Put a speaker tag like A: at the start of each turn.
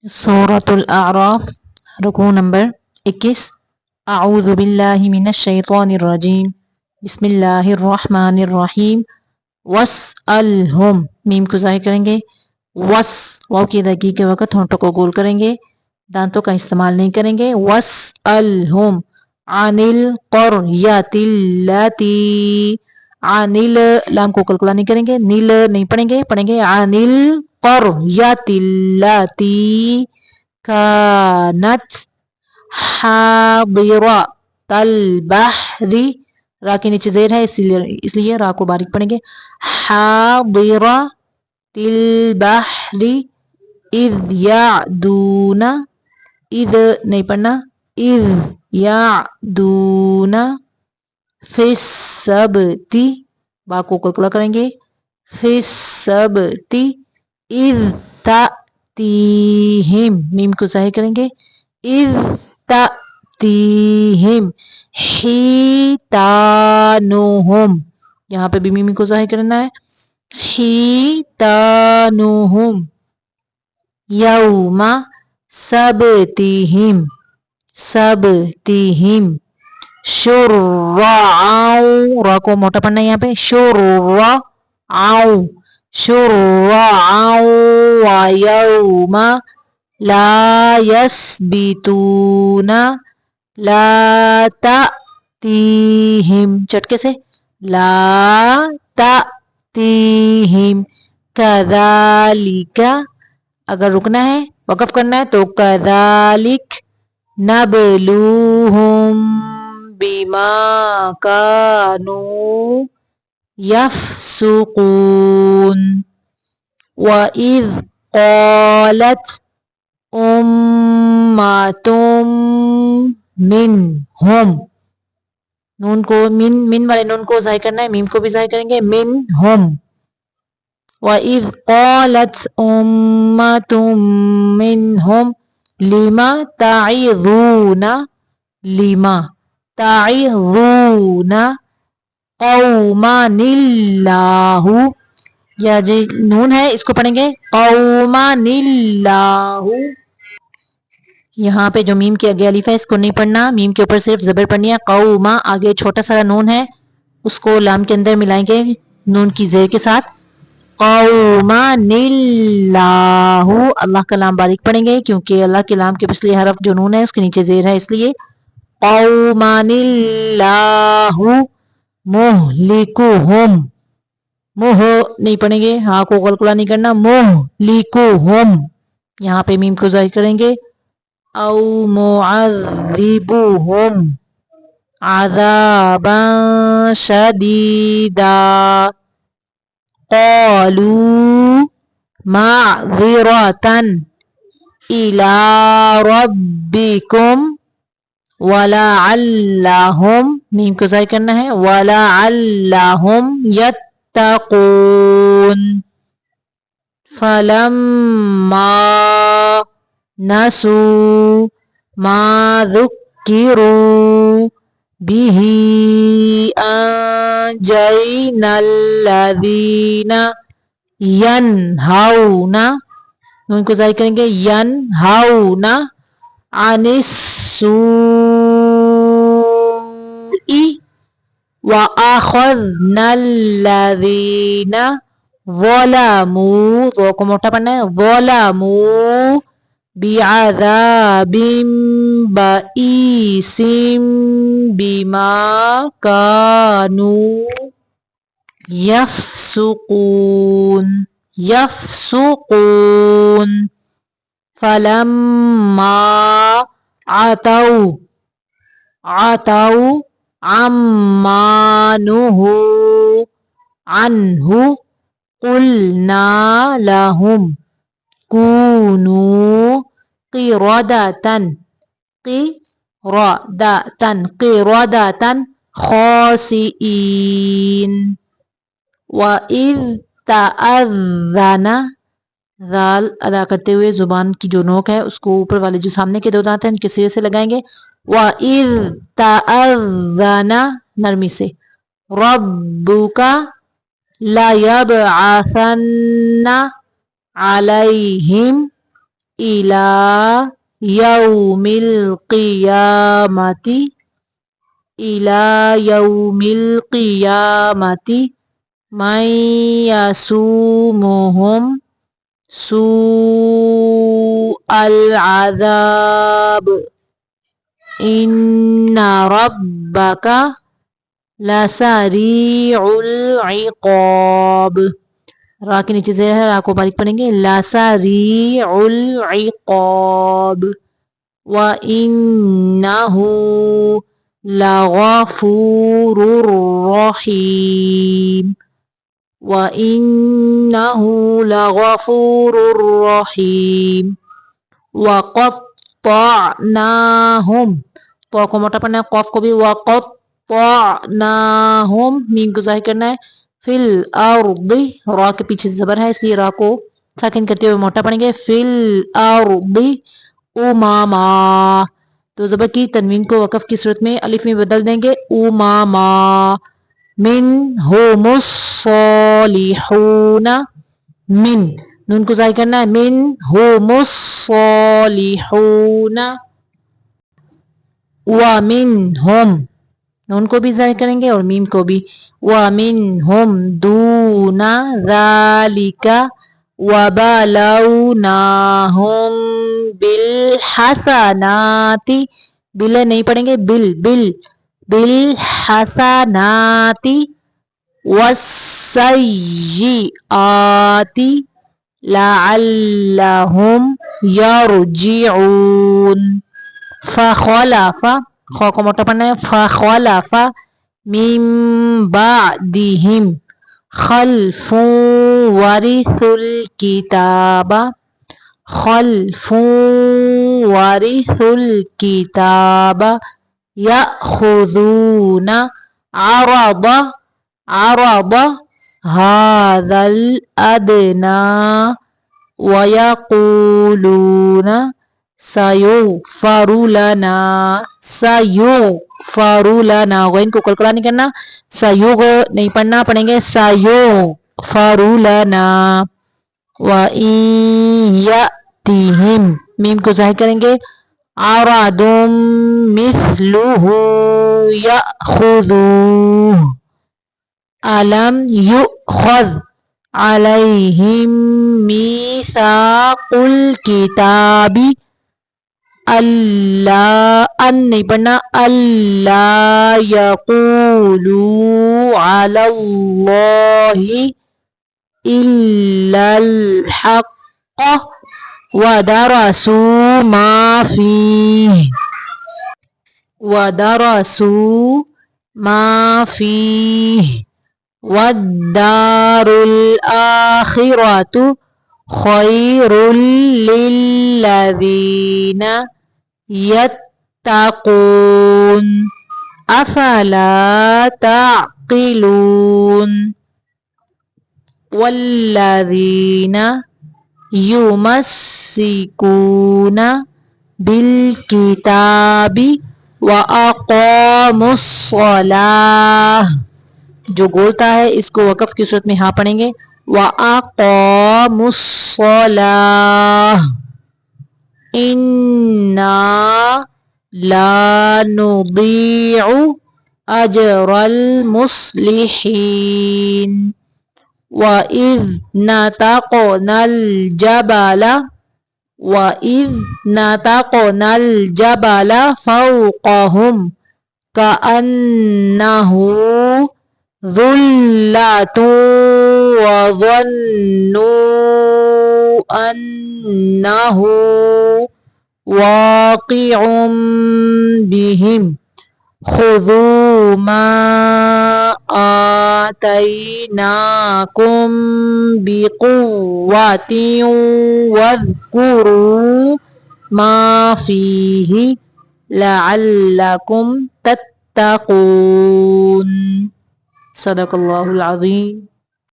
A: सूरतुल आराफ रुकू नंबर 21। अऊज़ु बिल्लाहि मिनश शैतानिर रजीम बिस्मिल्लाहिर रहमानिर रहीम। वस्अलहुम मीम को ज़ाहिर करेंगे। वस वाव की अदायगी के वक़्त होंठों को गोल करेंगे, दांतों का इस्तेमाल नहीं करेंगे। वस्अलहुम अनिल क़रयतिल्लती, अनिल लाम को कलकला नहीं करेंगे, नील नहीं पढ़ेंगे, पढ़ेंगे अनिल क़रयतिल्लती कानत हादिरतल बहरी, रा के नीचे जेर है इसलिए रा को बारीक पढ़ेंगे। हादिरतिल बहरी इज़ यादूना, इद नहीं पढ़ना, इज़ यादूना फिस्सबती, बा को कलकला करेंगे, फिस्सबती इज़ तातीहिम, मीम को ज़ाहिर करेंगे, इज़ तातीहिम हितानुहुम, यहाँ पे भी मीम को ज़ाहिर करना है, हितानुहुम यौमा सबतिहिम, सबतिहिम शुर्राउ, रा को मोटा पढ़ना है यहाँ पे, शुर्राउ शुर्राउ व यौमा ला यस्बितूना ला तातीहिम, चटके से ला तातीहिम कज़ालिका, अगर रुकना है वक़फ़ करना है तो कज़ालिक नबलूहुम बिमा कानू यफ़सुकून। व इज़ क़ालत उम्मतुम मिनहुम, नून को मिन वाले नून को ज़ाहिर करना है, मीम को भी ज़ाहिर करेंगे, मिनहुम। व इज़ क़ालत उम्मतुम मिनहुम लिमा ताइज़ूना, लिमा ताइज़ूना कौमानिल्लाहु, या जो नून है इसको पढ़ेंगे कौमानिल्लाहु। यहाँ पे जो मीम के आगे अलिफ है इसको नहीं पढ़ना, मीम के ऊपर सिर्फ ज़बर पढ़नी है। कौमा आगे छोटा सा नून है उसको लाम के अंदर मिलाएंगे नून की ज़ेर के साथ। कौमानिल्लाहु, अल्लाह का लाम बारीक पढ़ेंगे क्योंकि अल्लाह के लाम के पिछले हरफ जो नून है उसके नीचे ज़ेर है, इसलिए कौमानिल्लाहु मुहलिकुहुम, मुह नहीं पढ़ेंगे, हाँ को कलकला नहीं करना, मुहलिकुहुम, यहाँ पे मीम को ज़ाहिर करेंगे। औ मुअज़्ज़िबुहुम अज़ाबन शदीदा क़ालू मअज़िरतन इला रब्बिकुम वलअल्लहुम, मीम को ज़ाहिर करना है, वलअल्लहुम यत्तक़ून। फलम्मा नसू मा ज़ुक्किरू बिही अंजयनल्लज़ीना यनहाउना, नून को ज़ाहिर करेंगे, यनहाउना अनिस्सूई व अख़ज़नल्लज़ीना ज़लमू, ज़ो को मोटा पढ़ना है, ज़लमू बिअज़ाबिम बईसिम बिमा कानू यफ़सुकून, यफ़सुकून। फलम्मा अतौ, अतौ अम्मा नुहू अन्हु कुलना लहुम कूनू क़िरदतन, क़िरदतन, क़िरदतन ख़ासिईन। व इज़ तअज़्ज़ना, ज़ाल अदा करते हुए जुबान की जो नोक है उसको ऊपर वाले जो सामने के दो दांत हैं उनके सिरे से लगाएंगे। व इज़ तअज़्ज़ना नरमी से, रब्बुका ला यबअसन्ना अलैहिम إلى يوم القيامة إلى يوم القيامة من يسومهم سوء العذاب إن ربك لسریع العقاب. را کے نیچے زیر ہے، را کو باریک پڑھیں گے. لسریع العقاب وَإِنَّهُ لَغَفُورٌ رَحِيمٌ وَإِنَّهُ لَغَفُورٌ رَحِيمٌ. وَقَطَّعْنَاهُمْ تو کو موٹا پڑھنا ہے، قوف کو بھی. وَقَطَّعْنَاهُمْ میم کو ظاہر کرنا ہے. فِي الْأَرْضِ را کے پیچھے زبر ہے اس لیے را کو ساکن کرتے ہوئے موٹا پڑھیں گے. فِي الْأَرْضِ اماما تو زبر کی تنوین کو وقف کی صورت میں الف میں بدل دیں گے. اماما منہم الصالحون من نون کو ظاہر کرنا ہے. منہم الصالحون ومنہم نون کو بھی ظاہر کریں گے اور میم کو بھی. ومنہم دون ذالک وبلوناہم بالحسنات بل نہیں پڑھیں گے، بالحسنات والسیئات لعلہم یرجعون. فخلف خو کو موٹا پڑھنا ہے. فخلف من بعدہم خلف ورثوا الکتاب خلف ورثوا الکتاب یأخذون عرض هذا الأدنى ويقولون سيغفر لنا غین کو کلکلا نہیں کرنا. سیوغ نہیں پڑھنا، پڑھیں گے سیغفر لنا. وَإِن يَأْتِهِمْ میم کو ظاہر کریں گے. عَرَضٌ مِثْلُهُ يَأْخُذُوهُ أَلَمْ يُؤْخَذْ عَلَيْهِمْ مِيثَاقُ الْكِتَابِ اللہ ان نہیں پڑھنا. اللہ یقولوا علی اللہ الا الحق ودرسوا ما فیہ والدار الآخرة خیر للذین یتقون افلا تعقلون. والذین یمسکون بالکتاب واقاموا الصلاۃ جو گولتا ہے اس کو وقف کی صورت میں ہاں پڑھیں گے. واقاموا الصلاۃ انا لا نضيع اجر المصلحين. وَإِذْ نَتَقْنَا الْجَبَلَ فَوْقَهُمْ كَأَنَّهُ ظُلَّةٌ وَظَنُّوا أَنَّهُ واقع بهم خذوا ما آتيناكم بقوة واذكروا ما فيه لعلكم تتقون. صدق اللہ العظیم.